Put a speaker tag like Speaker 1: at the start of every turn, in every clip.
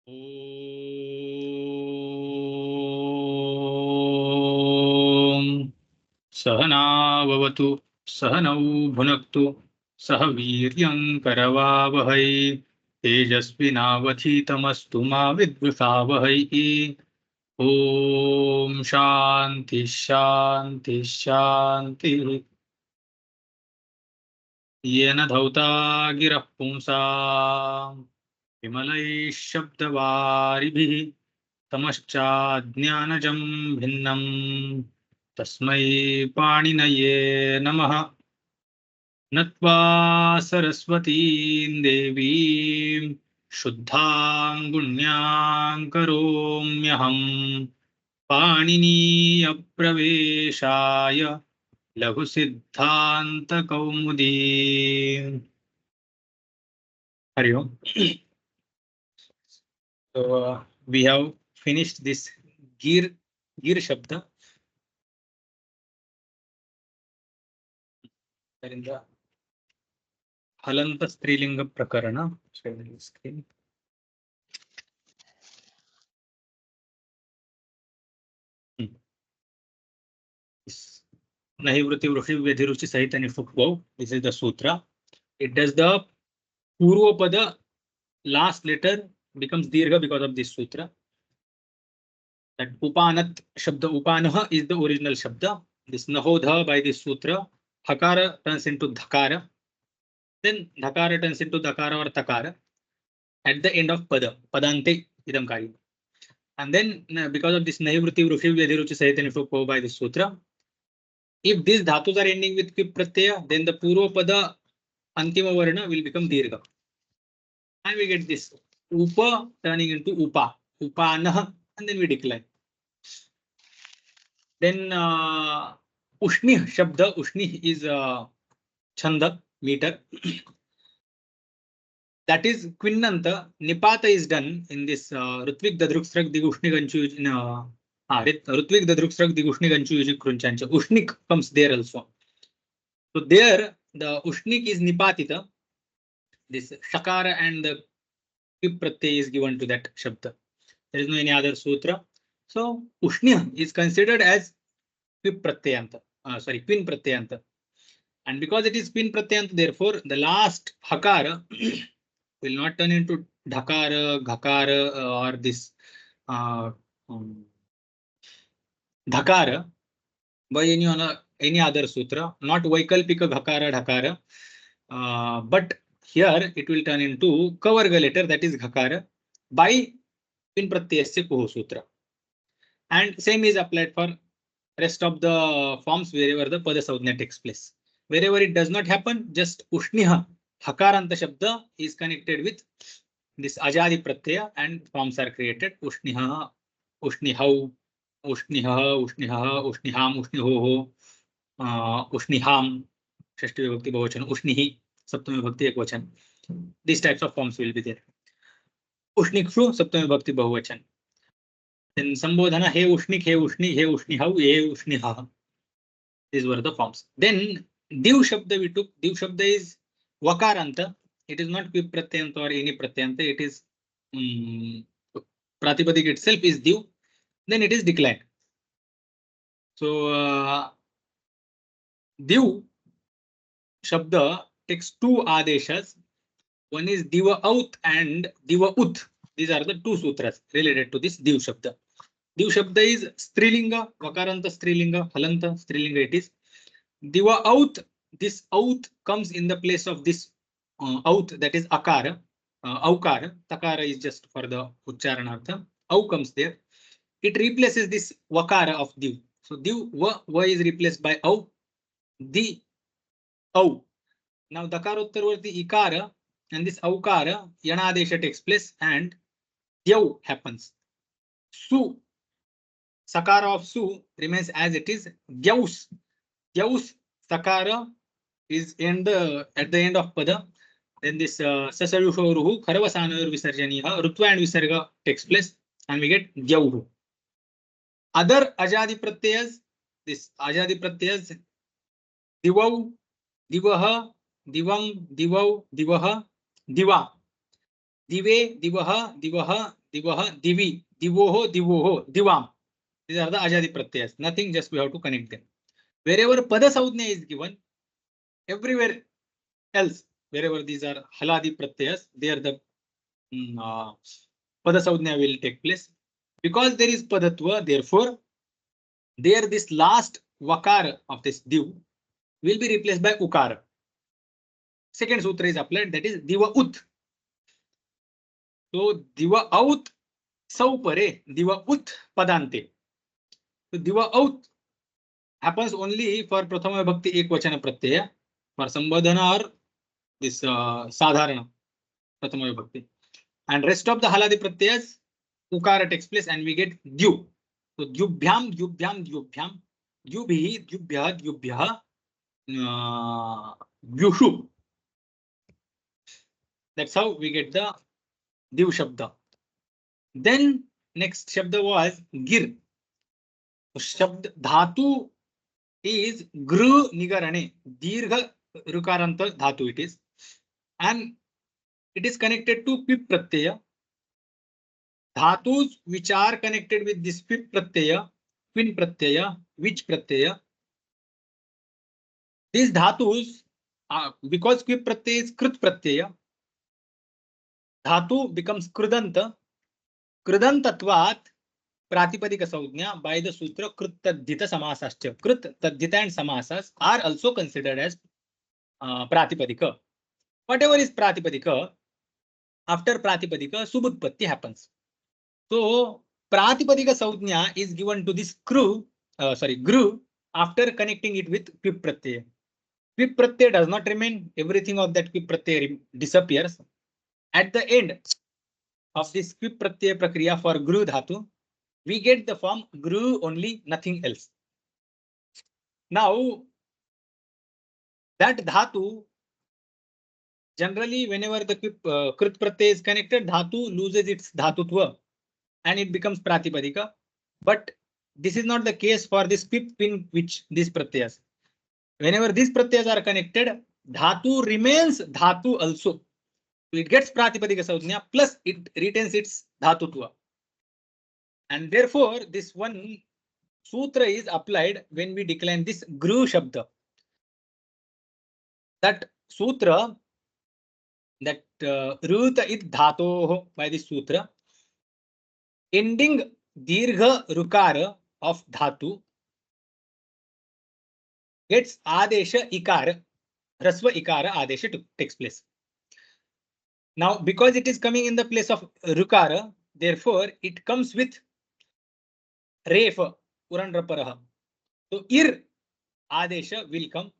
Speaker 1: ॐ सहनाववतु सहनौ भुनक्तु सह वीर्यं करवावहै तेजस्विनावधीतमस्तु मा विद्विषावहै। ॐ शान्ति शान्ति शान्तिः। येन धौता गिरः पुंसाम् विमलैः शब्दवारिभिः तमश्चाज्ञानजं भिन्नं तस्मै पाणिनये नमः। नत्वा सरस्वतीं देवीं शुद्धां गुण्यां करोम्यहं पाणिनीयप्रवेशाय लघुसिद्धान्तकौमुदी। हरि ओम। So we have finished this gir shabda. In the halanta strilinga prakarana. Screen. Nahi vriti vrushi vyadhiruchi sahita nifukvau. This is the sutra. It does the purva pada last letter becomes dirgha because of this sutra. That upanat shabda, upanaha is the original shabda. This nahodha by this sutra, hakara turns into dhakara. Then dhakara turns into dakara or takara at the end of pada, padante idam kari. And then because of this naivruti vrushi vyadhiruchi sahita nifukvau by this sutra, if these dhatus are ending with kvip pratyaya, then the purva pada antima varna will become dirgha. And we get this upa turning into upa, upanah, and then we decline. Then ushni shabda, ushni is chanda, meter. That is quinnanta. Nipata is done in this rutvik dadrukstrak digushni ganchu. Rutvik dadrukstrak digushni ganchu yuji krunchancha. Ushnik comes there also. So there the ushnik is nipatita. This shakara and the kvip pratyaya is given to that shabda. There is no any other sutra. So ushnya is considered as kvip pratyayanta. Sorry, quin pratyayanta. And because it is quin pratyayanta, therefore the last hakara will not turn into dhakara, ghakara, or this dhakara by any other sutra. Not vaikalpika ghakara, dhakara, but here it will turn into kavarga letter, that is ghakara, by quin pratyayasya kuho sutra. And same is applied for rest of the forms wherever the pada saudhnya takes place. Wherever it does not happen, just ushniha, hakaranta shabda is connected with this ajadi pratyaya and forms are created. Ushniha, ushnihau, ushniha, ushniha, ushniham, ushnihoho, ushniham, shashti vibhakti bahuvachan, ushnihi, saptami vibhakti ekvachan. These types of forms will be there. Ushnikshu, saptami vibhakti bahuvachan. Then sambodhana, he ushnik, he ushni, he ushnihau, he ushniha. These were the forms. Then div shabda we took. Div shabda is vakaranta. It is not kvip pratyayanta or any pratyayanta. It is pratipadik itself is div. Then it is declined. So div shabda takes two adeshas. One is diva out and diva ut. These are the two sutras related to this div shabda. Div shabda is strilinga, vakaranta strilinga, halanta strilinga it is. Diva out, this out comes in the place of this out, that is akara, aukara. Takara is just for the ucharanartha. Au comes there. It replaces this vakara of div. So div va is replaced by au, di au. Now dakarottarvarti ikara and this aukara yanadesha takes place and dyav happens. Su, sakara of su remains as it is. Dyaus, dyaus sakara is at the end of pada. Then this sasarushoruhu kharavasanur visarjaniha rutva and visarga takes place and we get dyauhu. Other ajadi pratyayas, this ajadi pratyayas, divau, divaha, divam, divau, divaha, diva. Dive, divaha, divaha, divaha, divi, divoho, divoho, divam. These are the ajadi pratyas. Nothing, just we have to connect them. Wherever pada saudhnya is given, everywhere else, wherever these are haladi pratyas, there the pada saudhnya will take place. Because there is padatva, therefore, there this last vakar of this div will be replaced by ukara. Second sutra is applied, that is diva ut. So diva out saupare, diva ut padante. So diva out happens only for prathama vibhakti ekvachana pratyaya, for sambodhana or this sadharana prathama vibhakti. And rest of the haladi pratyas, ukara takes place and we get dyu. So dyubhyam, dyubhyam, dyubhyam, dyubhi, dyubhya, dyubhya, dyushu. That's how we get the div shabda. Then next shabda was gir. Shabd dhatu is gru nigarane, dirgha rukaranta dhatu it is, and it is connected to pip pratyaya. Dhatus which are connected with this pip pratyaya, quin pratyaya, which pratyaya. These dhatus, because pip pratyaya is krut pratyaya, dhatu becomes krudanta. Krudantatvat pratipadika saudhnya by the sutra krut tadhita samasascha. Krut tadhita and samasas are also considered as pratipadika. Whatever is pratipadika, after pratipadika subutpatti happens. So pratipadika saudhnya is given to this gru after connecting it with pip pratyaya. Pip pratyaya does not remain, everything of that pip pratyaya disappears. At the end of this pip pratyaya prakriya for gru dhatu, we get the form gru only, nothing else. Now that dhatu, generally whenever the krut pratyaya is connected, dhatu loses its dhatutva and it becomes pratipadika. But this is not the case for this pip in which these pratyas. Whenever these pratyas are connected, dhatu remains dhatu also. So it gets pratipadika saudhnya plus it retains its dhatutva. And therefore, this one sutra is applied when we decline this gru shabda. That sutra, that ruta id dhato by this sutra, ending dirgha rukara of dhatu gets adesha ikara, rasva ikara adesha takes place. Now, because it is coming in the place of rukara, therefore it comes with refa, urandraparaha. So ir adesha will come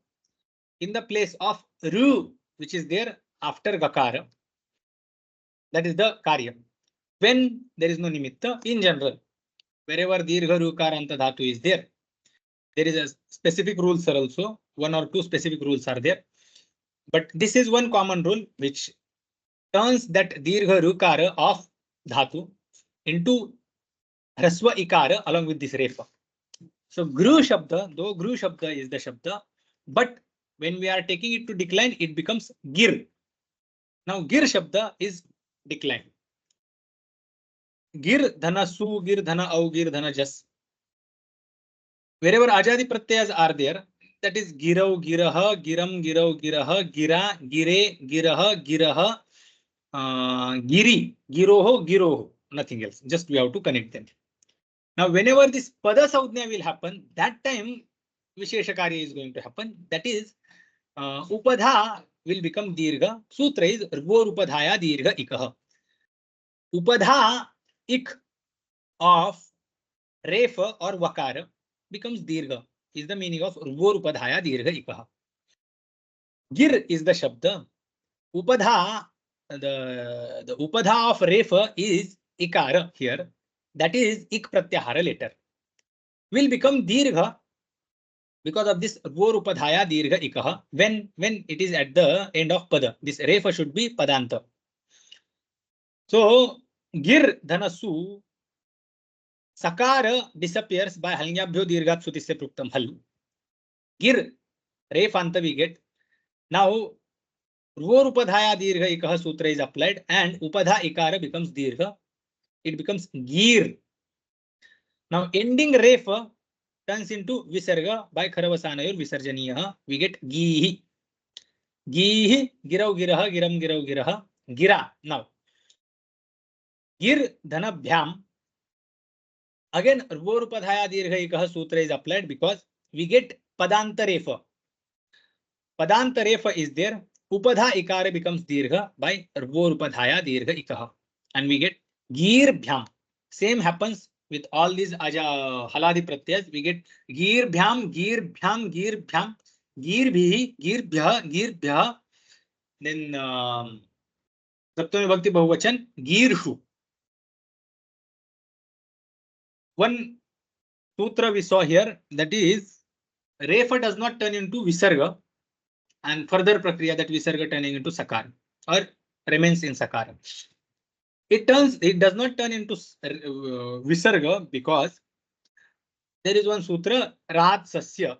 Speaker 1: in the place of ru, which is there after gakara. That is the karya. When there is no nimitta, in general, wherever dirgha rukaranta dhatu is there, there is a specific rules are also, one or two specific rules are there. But this is one common rule which turns that dirgha rukara of dhatu into rasva ikara along with this refa. So gru shabda, though gru shabda is the shabda, but when we are taking it to decline, it becomes gir. Now gir shabda is decline. Gir dhana su, gir dhana au, gir dhana jas. Wherever ajadi pratyas are there, that is girau, giraha, giram, girau, giraha, gira, gire, giraha, giraha, giri, giroho, giroho, nothing else. Just we have to connect them. Now, whenever this pada saudhnya will happen, that time Vishesha Karya is going to happen. That is, upadha will become dirgha. Sutra is rvor upadhaya dirgha ikaha. Upadha ik of refa or vakara becomes dirgha. Is the meaning of rvor upadhaya dirgha ikaha. Gir is the shabda. Upadha, the upadha of refa is ikara here. That is ik pratyahara later. Will become dirgha because of this rvor upadhaya dirgha ikaha when it is at the end of pada. This refa should be padanta. So gir dhanasu sakara disappears by halnyabhyo dirghat sutisya pruktam hal. Gir refanta we get. Now Ror upadhaya dirgha ikah sutra is applied and upadha ikara becomes dirgha. It becomes gir. Now ending refa turns into visarga by kharavasanayor visarjaniya. We get gihi. Gihi, girau giraha, giram girau giraha, gira. Now gir dhanabhyam. Again, Rvorupadhaya dirghaikah sutra is applied because we get padantarefa. Padantarefa is there. Upadha ikara becomes dirgha by Rvorupadhaya dirghaikah. And we get gir bhyam. Same happens with all these haladi pratyas. We get gir bhyam, gir bhyam, gir bhyam, gir bhi, gir bhya, gir bhya. Then Saptami Bhakti Bahuvachan, girshu. One sutra we saw here, that is Refa does not turn into Visarga, and further Prakriya that Visarga turning into Sakara or remains in Sakara. It does not turn into Visarga because there is one sutra, Rat Sasya.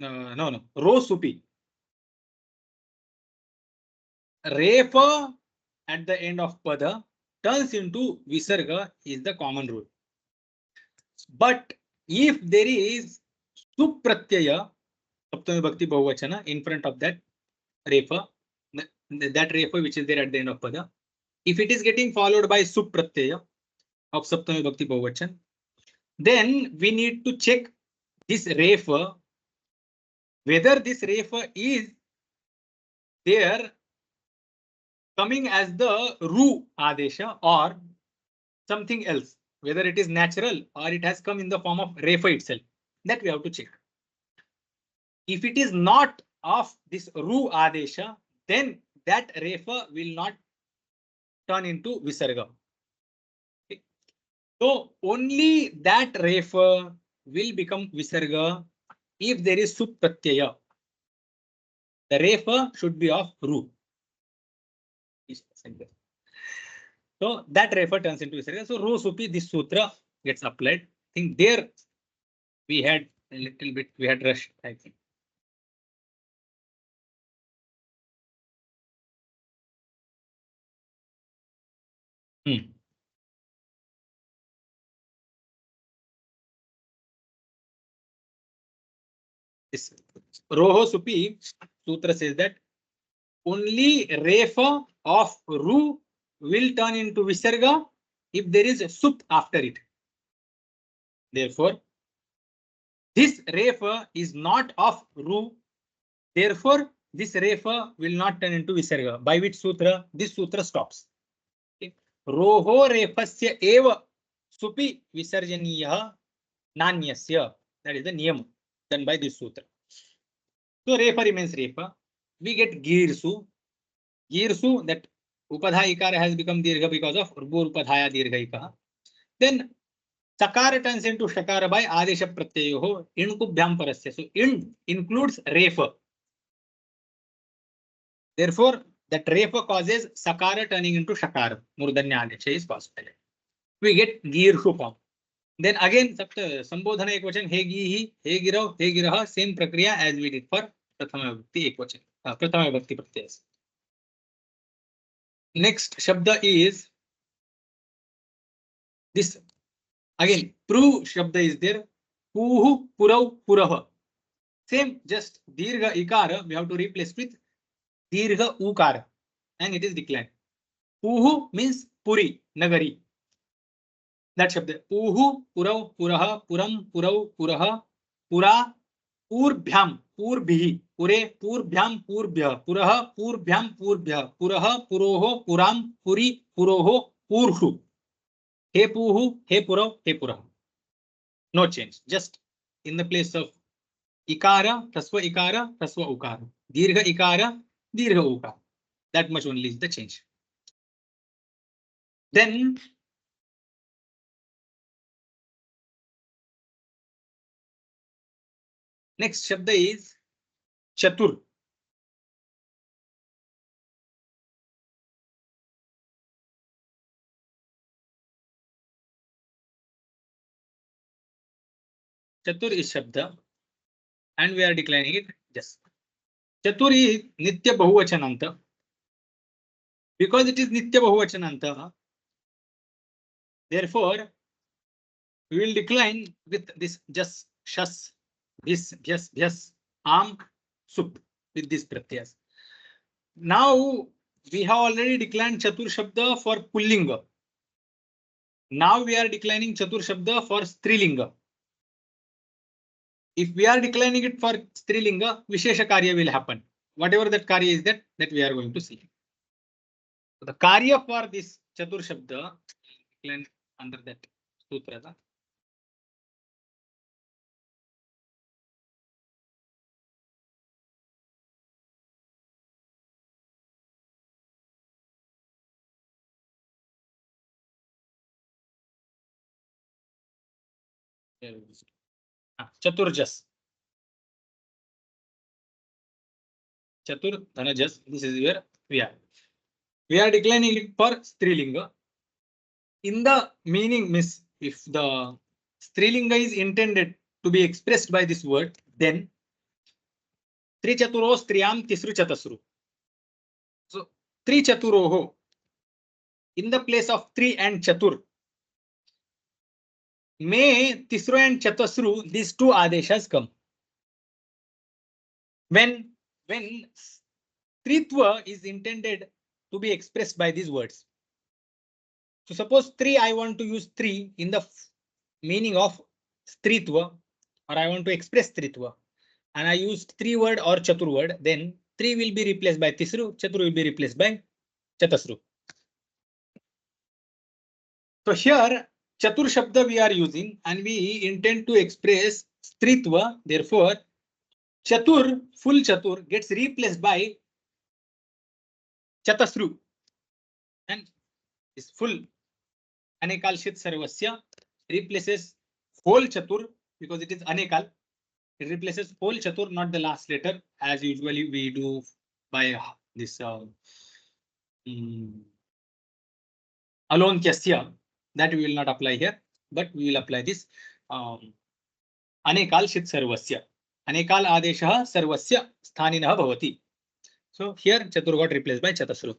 Speaker 1: No, Ro Supi. Refa at the end of Pada turns into Visarga is the common rule. But if there is Supratyaya, Saptami Bhakti Bahuvachana, in front of that Refa, that Refa which is there at the end of Pada, if it is getting followed by Supratyaya of Saptami Bhakti Bahuvachan, then we need to check this Refa, whether this Refa is there coming as the Ru Adesha or something else, whether it is natural or it has come in the form of Refa itself. That we have to check. If it is not of this Ru Adesha, then that Refa will not turn into Visarga. Okay. So only that Refa will become Visarga if there is Supratyaya. The Refa should be of Ru. So that Refa turns into Visarga. So Ru Supi, this sutra gets applied. I think there we had a little bit, we had rushed, I think. This Roho Supi sutra says that only Refa of Ru will turn into Visarga if there is a Sup after it. Therefore, this Refa is not of Ru. Therefore, this Refa will not turn into Visarga. By which sutra? This sutra stops. Okay. Roho Refasya eva Supi Visarjaniya Nanyasya. That is the niyam done by this sutra. So Refa remains Refa. We get Girsu. Girsu, that Upadha Ikara has become Dirgha because of Urbu Upadhaya Dirgha Ikaha. Then Sakara turns into Shakara by Adesha Pratyayoho Inkubhyam Parasya. So in includes Refa. Therefore, that Refa causes Sakara turning into Shakara. Murdanya Adesha is possible. We get Girshu form. Then again, Sambodhana Ekvachan, He Gihi, He Girau, He Giraha, same Prakriya as we did for Prathama Bhakti Ekvachan, Prathama Bhakti Pratyas. Next Shabda is this. Again, Pru Shabda is there. Puhu, Purau, Puraha. Same, just Dirgha Ikara, we have to replace with Dirgha Ukara. And it is declined. Puhu means Puri, Nagari. That Shabda. Puhu, Purau, Puraha, Puram, Purau, Puraha, Pura, Purbhyam, Purbhi, Pure, Purbhyam, Purbhya, Puraha, Purbhyam, Purbhya, Puraha, Puroho, Puram, Puri, Puroho, Purshu. He Puhu, He Purau, He Puraha. No change. Just in the place of Ikara, Hraswa Ukara. Dirgha Ikara, Dirgha Ukara. That much only is the change. Then next Shabda is Chatur. Chatur is Shabda and we are declining it just. Chatur is Nitya Bahuvachananta. Because it is Nitya Bahuvachananta, therefore, we will decline with this just shas, this, bhyas, am, sup with this pratyas. Now, we have already declined Chatur Shabda for Pullinga. Now we are declining Chatur Shabda for Strilinga. If we are declining it for Strilinga, Vishesha Karya will happen. Whatever that Karya is, that we are going to see. So the Karya for this Chatur Shabda, declined under that Sutra. Chaturjas. Chatur Dhanajas. This is where we are. We are declining it for Strilinga. In the meaning, means if the Strilinga is intended to be expressed by this word, then Tri Chaturo Striyam Tisru Chatasru. So Tri Chaturoho. In the place of 3 and Chatur, may Tisru and Chatasru, these two Adeshas come. When Tritva is intended to be expressed by these words. So suppose 3, I want to use 3 in the meaning of Stritva, or I want to express Tritva, and I used 3 word or Chatur word, then 3 will be replaced by Tisru, Chatur will be replaced by Chatasru. So here Chatur Shabda we are using and we intend to express Stritva, therefore Chatur, full Chatur gets replaced by Chatasru, and this full Anekalshit Sarvasya replaces whole Chatur because it is Anekal. It replaces whole Chatur, not the last letter, as usually we do by this alone Kyasya. That we will not apply here, but we will apply this Anekalshit Sarvasya. Anekal Adeshah Sarvasya Sthaninah Bhavati. So here Chatur got replaced by Chatasru.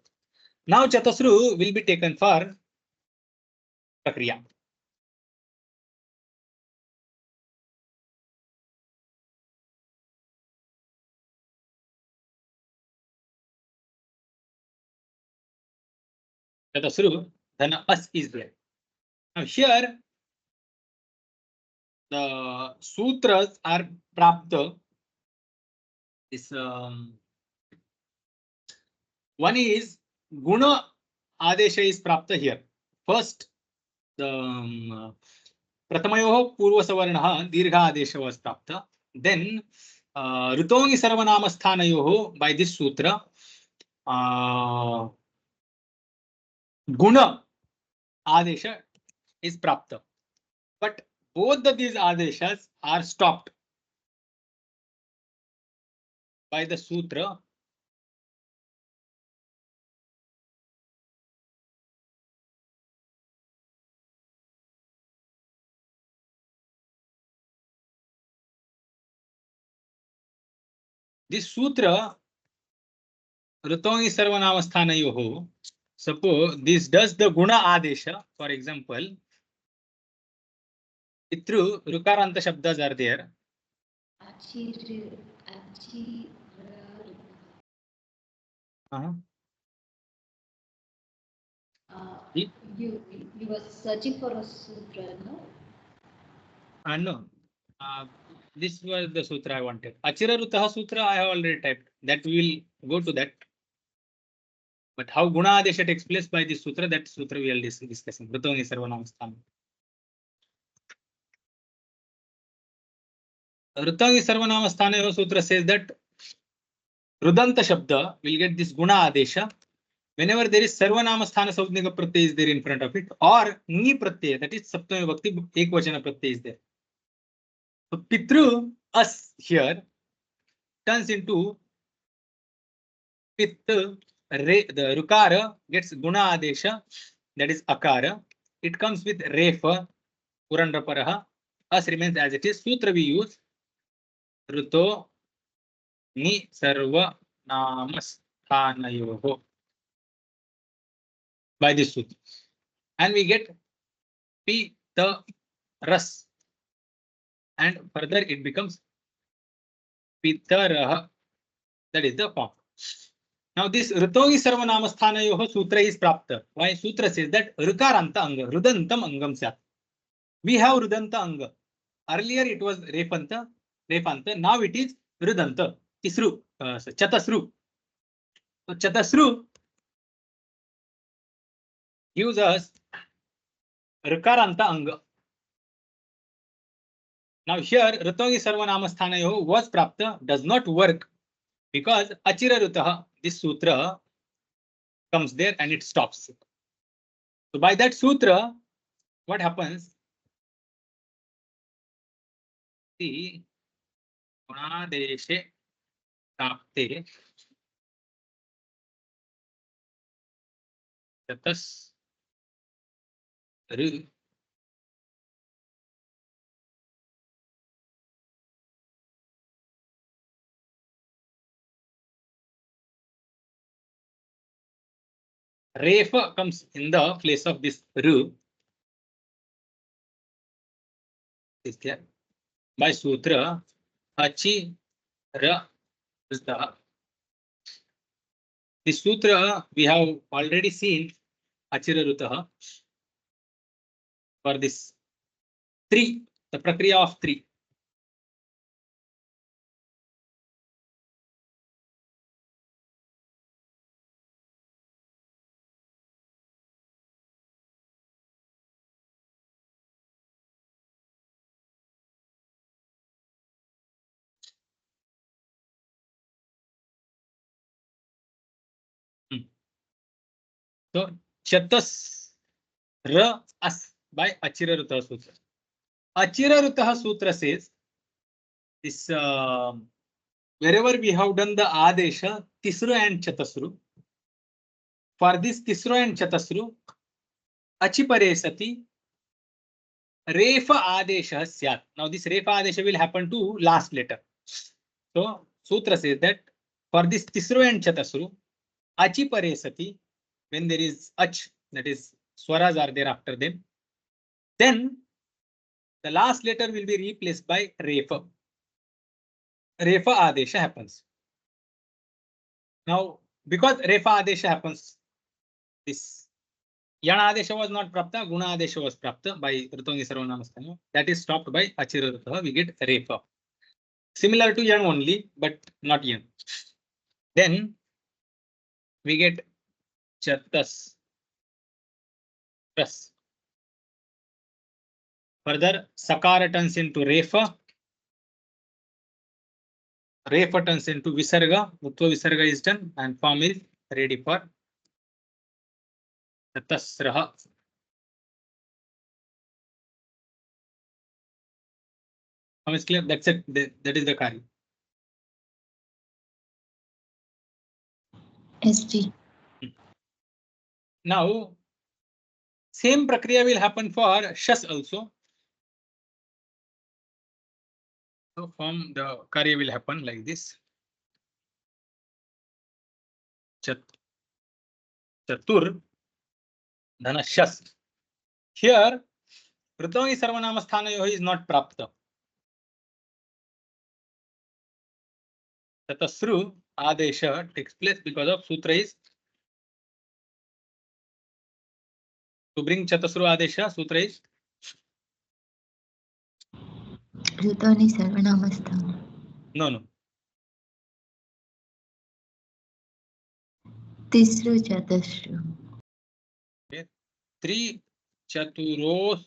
Speaker 1: Now Chatasru will be taken for Prakriya. Chatasru, then As is there. Now here the sutras are prapta. This one is Guna Adesha is prapta here. First, the Pratamayoho Purva Savarnaha Dirgha Adesha was prapta. Then Rutongi Sarvanama Sthanayoho by this sutra Guna Adesha is prapta. But both of these Adeshas are stopped by the sutra this sutra Rutongi Sarvanamastanayoho. Suppose this does the Guna Adesha, for example, through Rukaranta Shabdas are there.
Speaker 2: You were searching for a sutra, no?
Speaker 1: No. This was the sutra I wanted. Achira Rutaha Sutra I have already typed. That we will go to that. But how Guna Adesha takes place by this sutra, that sutra we will discussing. Rutongi Sarvanamastana. Rutangi Sarvanamastana Sutra says that Rudanta Shabda will get this Guna Adesha whenever there is Sarvanamastana Saudnika Pratyay is there in front of it, or Ni Pratyay, that is Saptami Bhakti Ekvachana Pratyay is there. So Pitru, us here, turns into Pit, the Rukara gets Guna Adesha, that is Akara. It comes with Refa, Purandraparaha. Us remains as it is. Sutra we use Ruto नि सर्वनामस्थानयोः by this sutra, and we get pi the ras, and further it becomes pitarah. That is the form. Now this Ritogi Sarvanamasthanayoho sutra is prapta. Why? Sutra says that Rikaranta anga, Rudantam angam syat. We have Rudanta anga. Earlier it was Repanta, now it is Rudanta, Tisru, Chatasru. So Chatasru gives us Rikaranta anga. Now here Ritogi Sarvanamasthanayoho was prapta, does not work because Achira Rutaha, this sutra comes there and it stops. So by that sutra, what happens? The Gunadeshe Tapte Tatas Ru Refa comes in the place of this Ru. Is there by sutra Achi Ra is the this sutra we have already seen Achira Rutaha for this 3, the prakriya of 3. So Chatas Ra As by Achira Rutaha Sutra. Achira Rutaha Sutra says this wherever we have done the Adesha, Tisru and Chatasru. For this Tisru and Chatasru, Achipare Sati Refa Adesha Syat. Now this Refa Adesha will happen to last letter. So Sutra says that for this Tisru and Chatasru, Achipare Sati, when there is Ach, that is Swaras are there after them, then the last letter will be replaced by Refa. Refa Adesha happens. Now, because Refa Adesha happens, this Yana Adesha was not Prapta, Guna Adesha was Prapta by Ritongi Sarvanamasthana. That is stopped by Achira Rutaha. We get Refa. Similar to Yan only, but not Yan. Then we get Chatas. Plus. Further, Sakara turns into Refa. Refa turns into Visarga. Mutva Visarga is done and form is ready for Chatasraha. How is clear? That's it. That is the Kari.
Speaker 2: SG.
Speaker 1: Now, same prakriya will happen for Shas also. So from the Karya will happen like this. Chatur Dhana Shas. Here, Ritongi Sarvanamasthanayoho is not Prapta. Chatasru Adesha takes place because of Sutra is to bring Chatasru Adesha. Sutra is
Speaker 2: Rutoni Sarvanamasthana.
Speaker 1: no.
Speaker 2: Tisru Chatasru.
Speaker 1: Okay. 3 Chaturos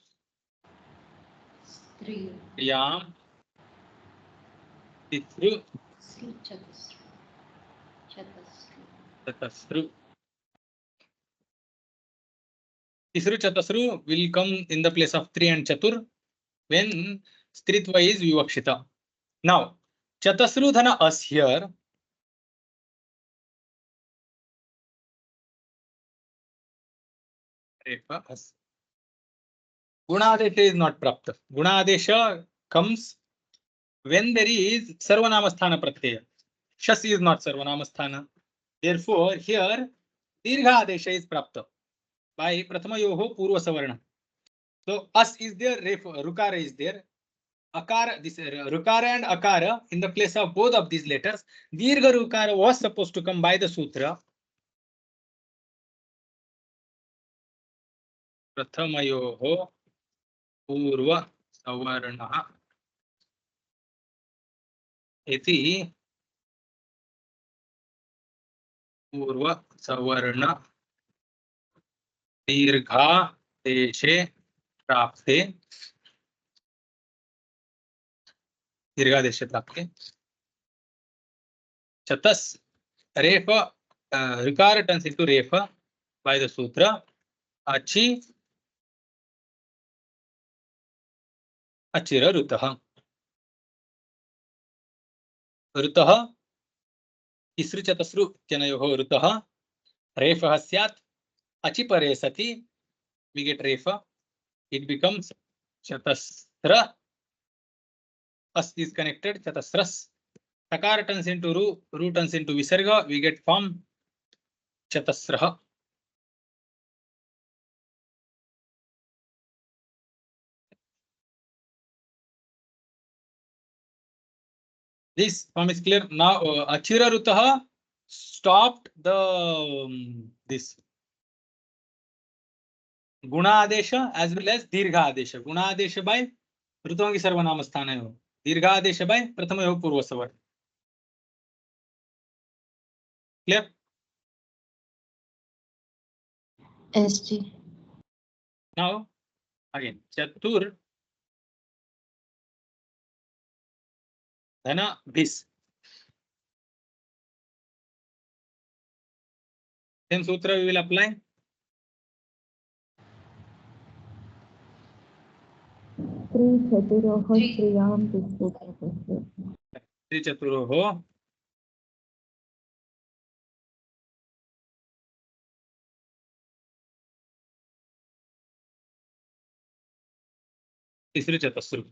Speaker 1: Yam Tisru Chatasru. Tisru Chatasru will come in the place of 3 and Chatur when Stritva is Vivakshita. Now, Chatasru Dhana As here. Gunadesha is not Prapta. Gunadesha comes when there is Sarvanamasthana Pratyaya. Shas is not Sarvanamasthana. Therefore, here Dirgha Adesha is Prapta by Pratamayoho Purva Savarna. So as is there, Rukara is there. Akara, this Rukara and Akara in the place of both of these letters. Dirgha Rukara was supposed to come by the sutra. Pratamayoho Purva Savarna iti Purva Savarna Dirgha Deshe Prapte. Dirghadesha Prapte. Chatas Refa Rikara turns into Refa by the sutra. Achi Achira Rutaha. Rutaha Isru Chatasru Kyanayoho Rutaha. Refa Hasyat Achi Pare Sati. We get Refa. It becomes Chatasra. As is connected Chatasras. Takara turns into Ru. Ru turns into Visarga. We get form Chatasraha. This form is clear. Now Achira Rutaha stopped the this Guna Adesha as well as Dirgha Adesha. Guna Adesha by Rutangi Sarvanamasthana. Dirgha Adesha by Pratamayoho Purva Savarna. Clear?
Speaker 2: SG.
Speaker 1: Now again Chatur Dhana Bis. Same sutra we will apply. Tri Chaturoho Tisri Chatasru.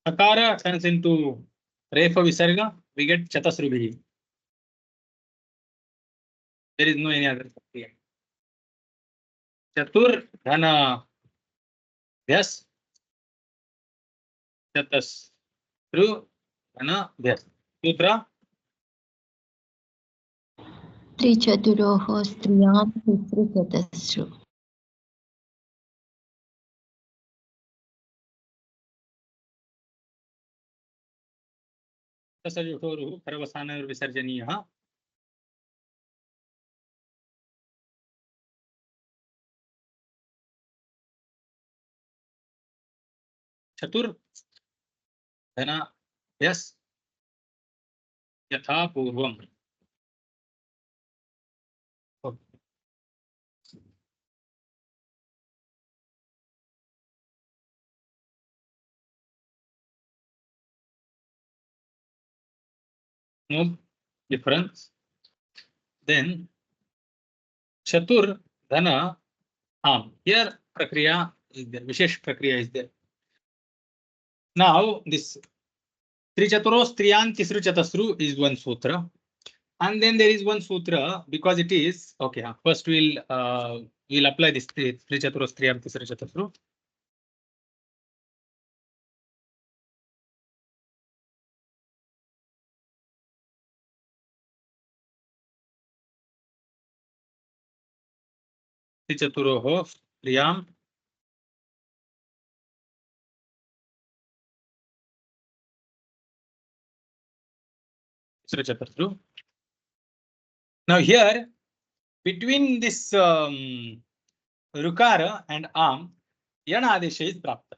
Speaker 1: Akara turns into Refa Visarga. We get Chatasrubhi. There is no any other Prakrya. Chatur Dhana Vyas Chatasru Dhana Vyas. Sutra
Speaker 2: त्रिचतुरोः स्त्रियां तिसृचतस्रु.
Speaker 1: Tasajyotoruhu Paravasana Visarjaniyaha. Chatur Dhana Vyas Yatha Purvam. No difference. Then Chatur Dhana Am. Here Prakriya is there. Vishesh Prakriya is there. Now this Trichaturos Triyan Tisru Chatasru is one sutra. And then there is one sutra because it is okay. First we'll apply this Trichaturos Triyam Tisru Chatasru. Trichaturoho Triyam Tisru Chatasru. Now here between this Rukara and Am, Yana Adesha is Prapta.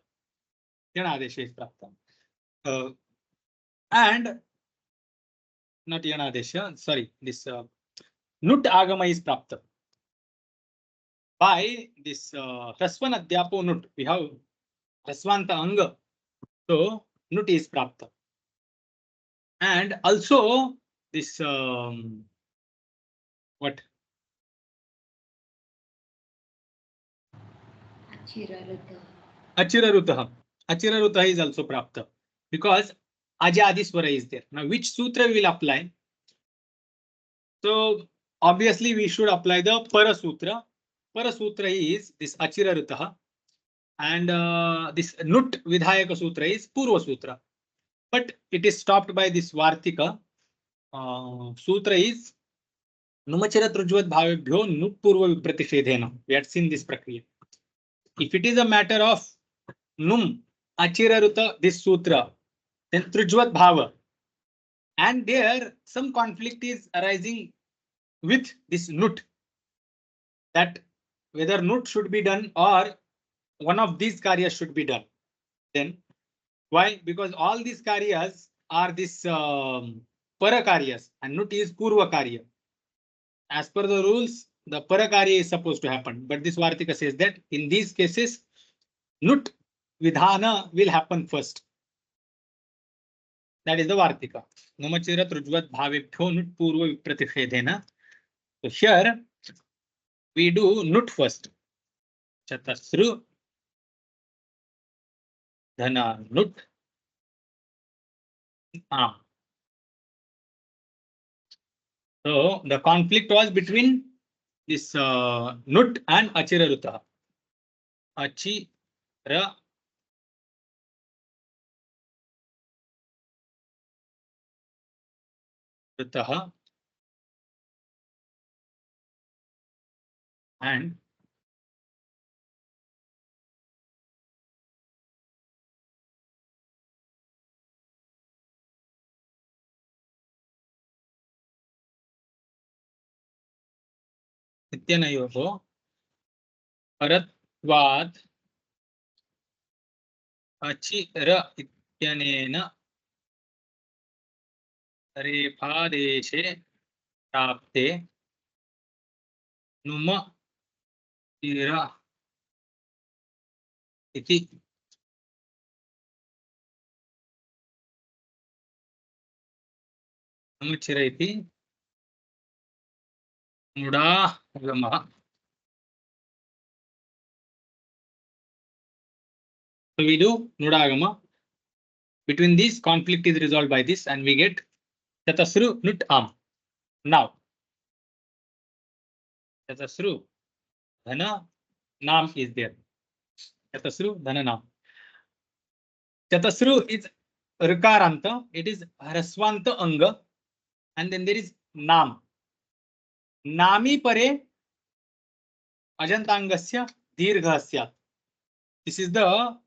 Speaker 1: Yana Adesha is Prapta. And not Yana Adesha, sorry, this Nut Agama is Prapta. By this Rasvan Adhyapo Nut, we have Rasvanta Anga. So Nut is Prapta. And also this what Achirarutah. Achirarutah is also prapta because Ajadi Swara is there. Now, which sutra we will apply? So, obviously, we should apply the Parasutra. Parasutra is this Achirarutah, and this Nut Vidhayaka Sutra is Purva Sutra. But it is stopped by this Vartika. Sutra is Numachira Trujvat Bhavebhyo Nut Purva Pratishedhena. We had seen this prakriya. If it is a matter of Num Achiraruta, this sutra, then Trujvat Bhava. And there some conflict is arising with this Nut. That whether Nut should be done or one of these karyas should be done. Then why? Because all these karyas are this para karyas and Nut is Purva karya. As per the rules, the para karya is supposed to happen. But this Vartika says that in these cases, Nut Vidhana will happen first. That is the Vartika. Namachira Trujvat Bhavebhyo Nut Purva Pratishedhena. So here we do Nut first. Chatasru Dhana Nut Am. So the conflict was between this Nut and Achiraruta. Achira Rutaha and Nityanayoho Paratvad Achira Ityanena Repadeshe Prapte Numa Tira Iti. Numachira iti Mudagama. So we do Nudagama. Between these, conflict is resolved by this, and we get Chatasru Nut Am. Now, Chatasru Dhana Nam is there. Chatasru Dhana Nam. Chatasru is Rikaranta. It is Hraswanta Anga. And then there is Nam. Nami Pare Ajantangasya Dirghasya. This is the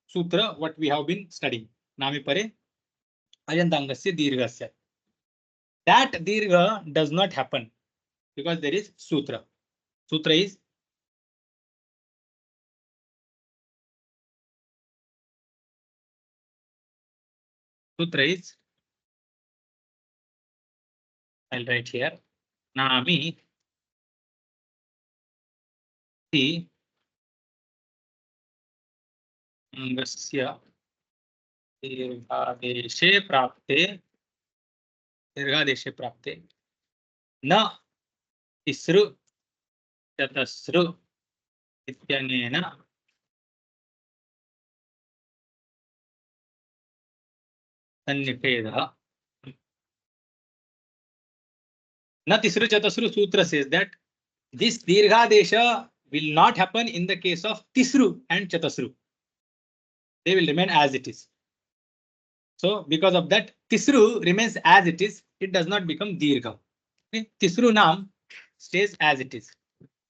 Speaker 1: sutra what we have been studying. Nami Pare Ajantangasya Dirghasya. That Dirgha does not happen because there is sutra. Sutra is I'll write here. Nami Ti Angasya Dirghadeshe Prapte Na Tisru Chatasru Ityanena Sannipedha. Na Tisru Chatasru Sutra says that this Dirghadesha will not happen in the case of Tisru and Chatasru. They will remain as it is. So because of that, Tisru remains as it is. It does not become Dirgha. Okay? Tisru Nam stays as it is.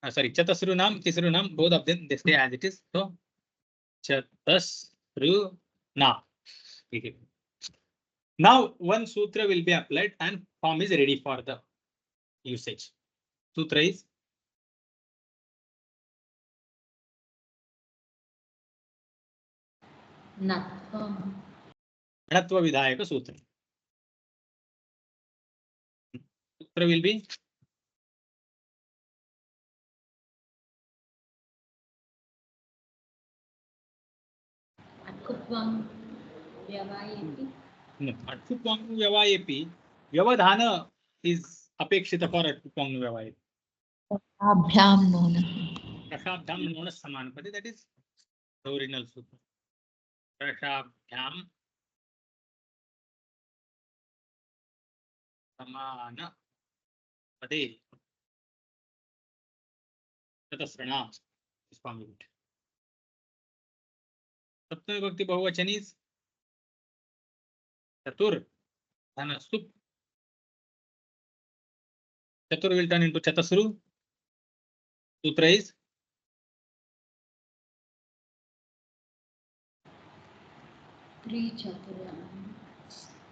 Speaker 1: Sorry, Chatasru Nam, Tisru Nam, both of them, they stay as it is. So Chatasru Nam. Okay. Now one sutra will be applied and form is ready for the usage. Sutra is Natva Vidhayaka Sutra. Sutra will be
Speaker 2: Atkupvam Vyavayepi.
Speaker 1: No, Atkupvam Vyavayepi. Vyavadhana is apekshita for Atkupvam Vyavayepi.
Speaker 2: Abhyam Nona.
Speaker 1: Prashabdham Nona Samanapati, that is original sutra. Prashabhyam samana pade chatasrana is formed. Saptami Bhakti Bahuvachan is Chatur Dhanasup. Chatur will turn into Chatasru. Sutra is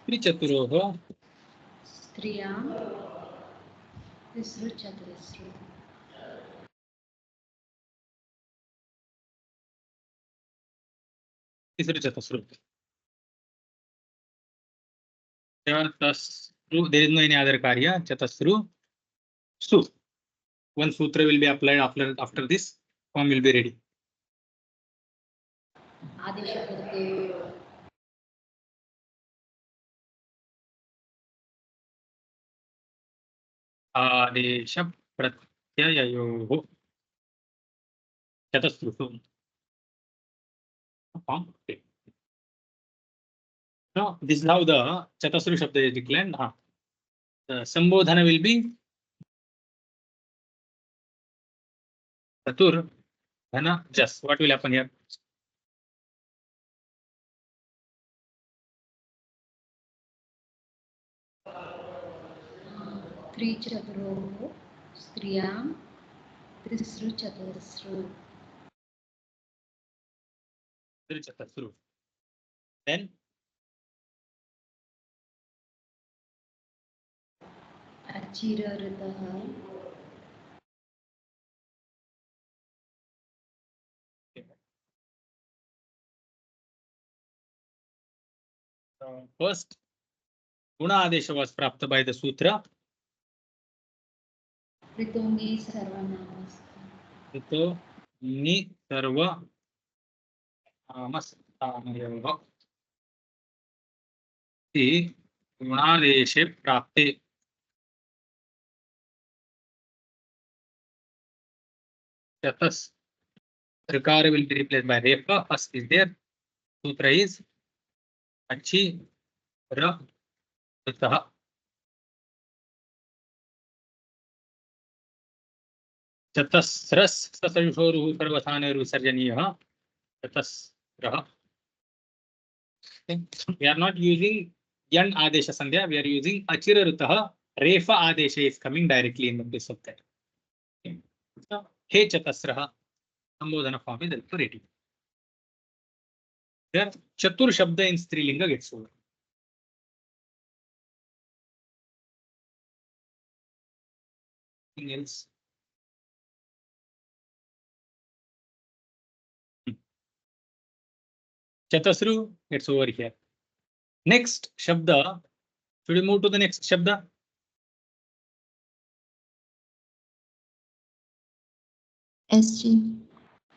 Speaker 1: Trichaturoho.
Speaker 2: Striyam Tisru Chaturasru.
Speaker 1: Tisru Chatasru. Chatasru. There is no any other karya. Chatasru. Su. One sutra will be applied after this. Form will be ready.
Speaker 2: Adesha Pradhe.
Speaker 1: Adesha Pratyayayoho. Chatasru. Okay. Now, this is how the Chatasru Shabda is declared. The Sambodhana will be Chatur Dhana Jas. What will happen here?
Speaker 2: Trichaturoho Striyam Tisru Chaturasru.
Speaker 1: Chatasru. Then
Speaker 2: Achirarataha
Speaker 1: first Guna Adesha was prapta by the sutra.
Speaker 2: Ritongi Sarvanamas.
Speaker 1: Rito Ni Sarva Namastanayava. The Gunadeshe prapte. Chatas. Rikara will be replaced by Repa. First is there. Sutra is Achi Ra Ritaha. Chatasras Sasayushoru Sarvasane Rusarjaniya. Chatasraha. We are not using Yan Adesha Sandhya. We are using Achira Rutaha. Refa Adesha is coming directly in the place of that. So, He Chatasraha. Sambodhana form is also ready. Here, Chatur Shabda in Strilinga gets over. Anything else? Chatasru gets over here. Next Shabda. Should we move to the next Shabda?
Speaker 3: SG.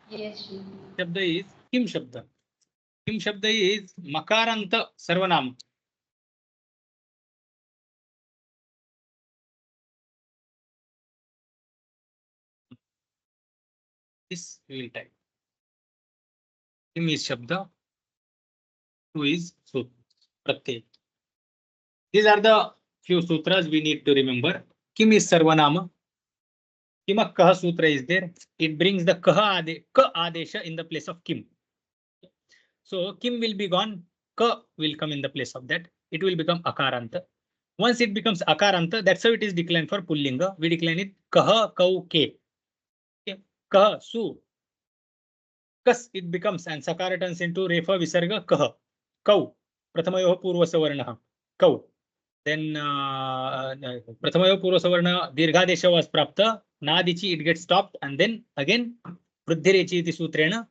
Speaker 2: Yes, Ji.
Speaker 1: Shabda is Kim Shabda. Kim Shabda is Makaranta Sarvanam. This we will type. Kim is Shabda. Who is Sutra? Pratyay. These are the few sutras we need to remember. Kim is Sarvanama. Kima Kaha Sutra is there. It brings the Ka Adesha in the place of Kim. So Kim will be gone. Ka will come in the place of that. It will become Akaranta. Once it becomes Akaranta, that's how it is declined for Pullinga. We decline it Kaha Kau Ke. Kaha Su. Kas it becomes and Sakara turns into Refa Visarga Kaha. Kau. Prathamayoha Purva Savarnaha. Kau. Then Prathamayoha Purva Savarna Dirghadesha was Prapta. Nadichi it gets stopped and then again Vruddhirechi iti Sutrena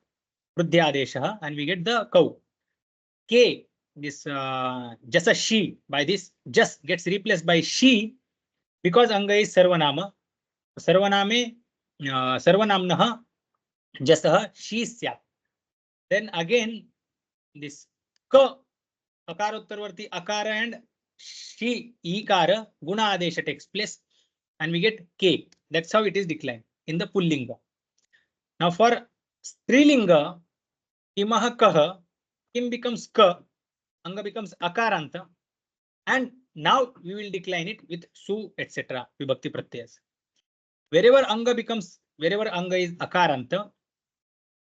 Speaker 1: Vruddhyadesha and we get the Kau. K this just a she by this just gets replaced by she because Anga is Sarvanama. Sarvaname Sarvanamnaha Jasaha she syat. Then again this Ka Akarottaravarti Akara and she Ikara Guna Adesha takes place and we get K. That's how it is declined in the Pullinga. Now for Strilinga, kimah kah, kim becomes ka, anga becomes akaranta, and now we will decline it with su, etc. Vibhakti pratyas. Wherever anga is akaranta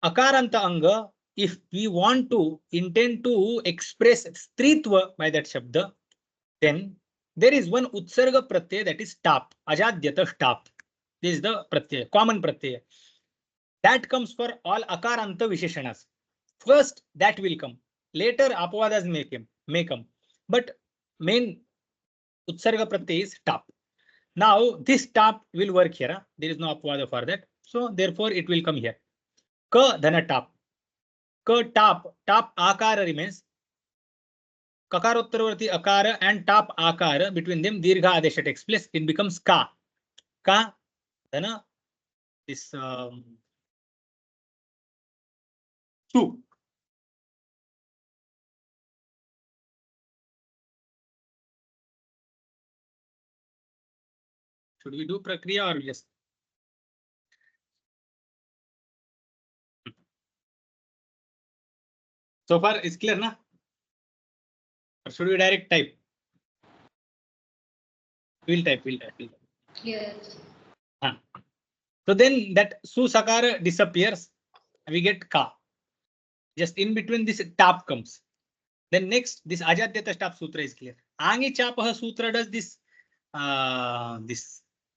Speaker 1: anga, if we want to intend to express stritva by that shabda, then there is one utsarga pratyaya, that is tap, ajadyata tap. This is the pratyaya, common pratyaya. That comes for all akaranta visheshanas. First that will come. Later apavadas may come. But main utsarga pratyaya is tap. Now this tap will work here. There is no apavada for that. So therefore it will come here. Ka dhana tap. Ka tap akara remains. Kakarottaravarti akara and tap akara, between them dirgha adesha takes place. It becomes ka. Ka dhana this su. Should we do prakriya or yes? So far it's clear, na? Or should we direct type? We'll type.
Speaker 2: Clear.
Speaker 1: So then that su sakara disappears. We get ka. Just in between this tap comes. Then next this ajadyata tap sutra is clear. Angi chapah sutra does this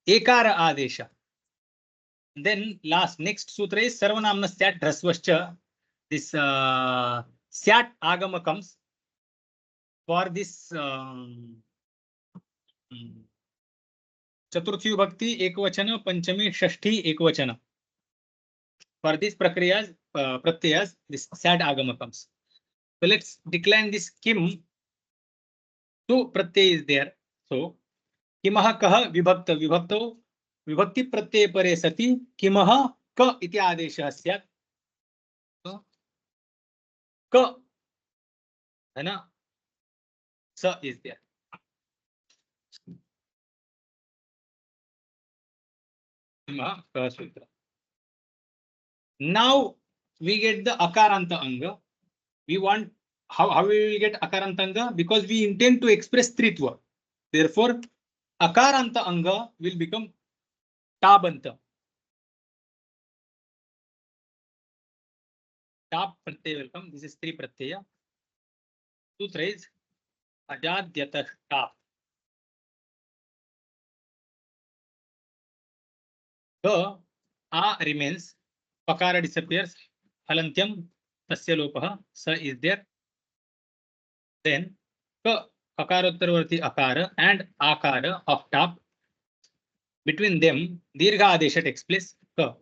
Speaker 1: ekara adesha. Then next sutra is sarvanamna syat hrasvascha. This syat agama comes for this Chaturthi Vibhakti ekvachana, Panchami, Shashti ekvachana. For these pratyayas, this sad agama comes. So let's decline this kim. Two pratyay is there. So kimah kah vibhakto vibhakti pratyay pare sati kimah ka iti adeshah syat. So ka dhana sa is there. Now we get the akaranta anga. We want how we will get akaranta anga, because we intend to express tritva. Therefore, akaranta anga will become tabanta. Tap pratyaya will come. This is three pratyaya. Sutra is ajadyata tap. The a remains. Pakara disappears. Halantyam tasya lopah. Sa is there. Then ka akarottaravarti akara and akara of tap. Between them, dirgha adesha takes place. Ka.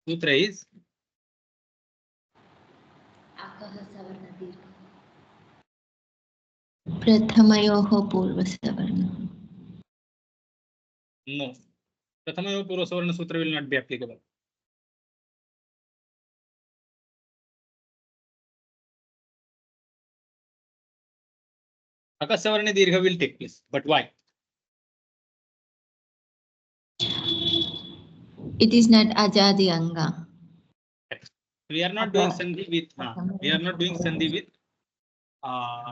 Speaker 1: Sutra is
Speaker 2: Akah savarna dirgha.
Speaker 3: प्रथमयोः पूर्वसवर्णः.
Speaker 1: no. Prathamayo purva savarna sutra will not be applicable. Akasavarna dirgha will take place. But why?
Speaker 3: It is not ajadi anga.
Speaker 1: We are not doing sandhi with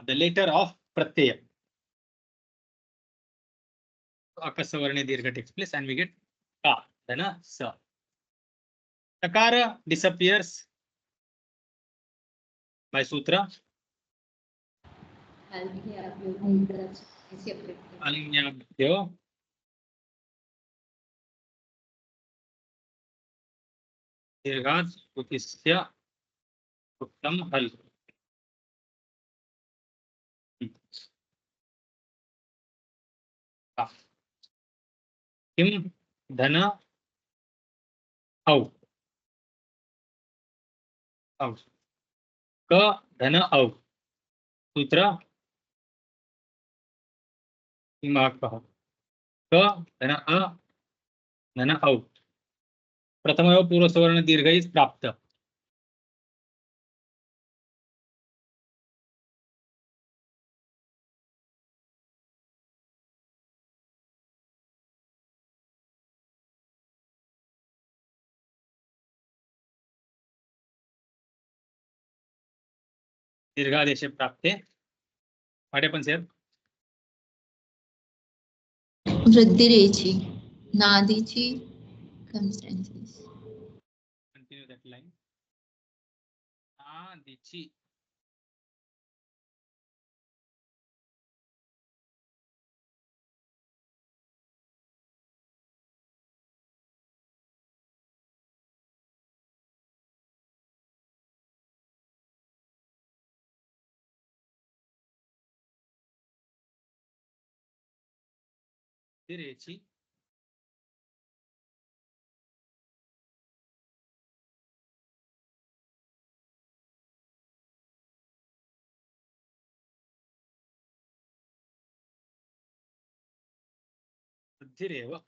Speaker 1: the letter of pratyaya. Akasavarna dirgha takes place and we get ka, dhana sa. Takara disappears by sutra. Alinyabhyo dirghat utisya uttam hal. Kim dhana au. Ka dhana au. Sutra किमाकः क धन औ प्रथमयो पूर्वसवर्ण दीर्घ is प्राप्त. Dirghadesha prapte. What happens here?
Speaker 3: Vridhirechi. Nadichi comes tenses.
Speaker 1: Continue that line. Nadichi. Vridhirechi. Vridhireva.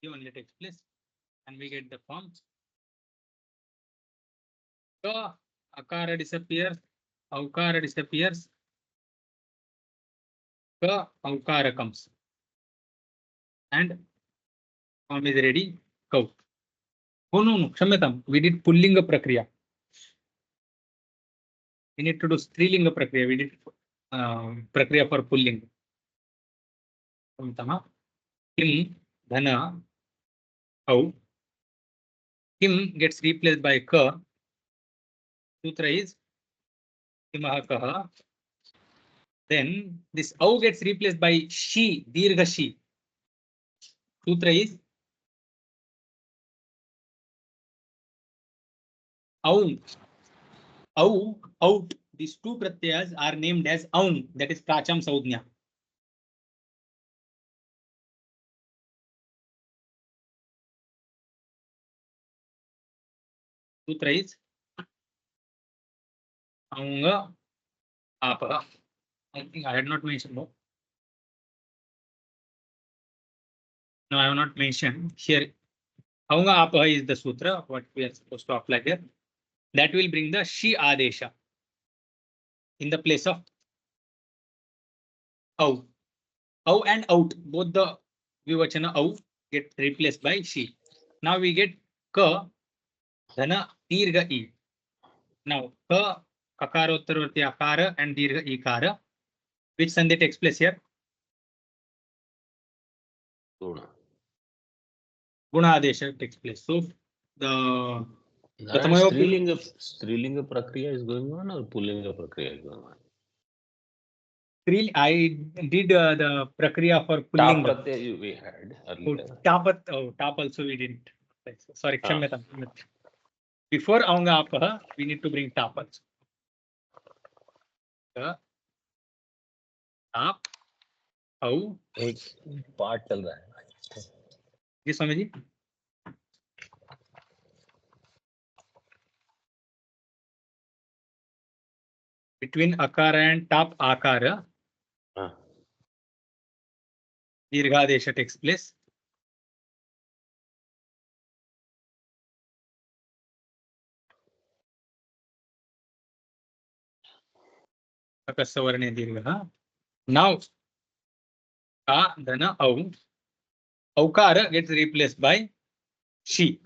Speaker 1: Here only takes place. And we get the form. Ka, akara disappears. Aukara disappears. Ka, aukara comes. And form is ready. Cow. Oh no, Kshamyatam. We did pullinga prakriya. We need to do strilinga prakriya. We did prakriya for pulling. Kim, dhana, how. Kim gets replaced by ka. Sutra is kimaha kaha. Then this au gets replaced by she, dirgha she. Sutra is aum. Au, out. These two pratyas are named as aum, that is pracham saudhnya. Sutra is aunga apa. I think I had not mentioned. No, I have not mentioned here. Aunga apa is the sutra, what we are supposed to apply here. That will bring the she adesha in the place of au. Au and out, both the vivachana au get replaced by she. Now we get ka, dhana, dirgha e. Now ka, akarottaravarti akara and dirgha ikara. Which sandhi takes place here?
Speaker 4: Guna.
Speaker 1: Guna adesha takes place. So the
Speaker 4: Strilinga prakriya is going on or pullinga prakriya is going on?
Speaker 1: I did the prakriya for pulling.
Speaker 4: Ta pratyaya we had earlier.
Speaker 1: Tap also we didn't. Sorry, Kshamyatam. Before aunga apa, we need to bring tap also. Tap, au.
Speaker 4: एक part चल रहा है.
Speaker 1: जी Swami ji. Between akara and tap akara, dirghadesha takes place. Akasavarne dirgha. Now, ka, dhana, au. Aukara gets replaced by she.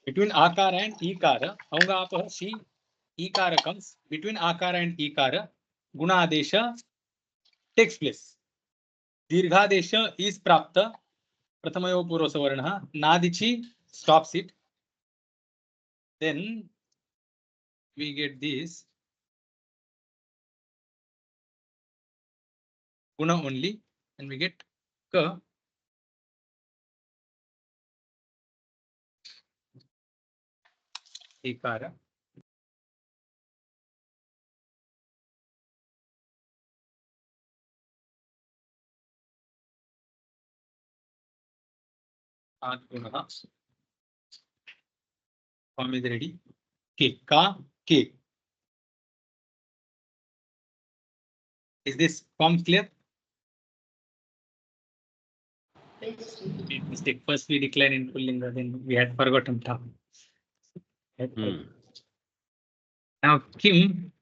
Speaker 1: Between akara and ikara, aunga apa, she, ikara comes. Between akara and ikara, guna adesha takes place. Dirghadesha is prapta. Prathamayo purva savarna. Nadichi stops it. Then we get this guna only, and we get ka. Ikara. Adguna. Form is ready. K. Ka. K. Is this form clear? Mistake. First we decline in pullinga, then we had forgotten tap. Now Kim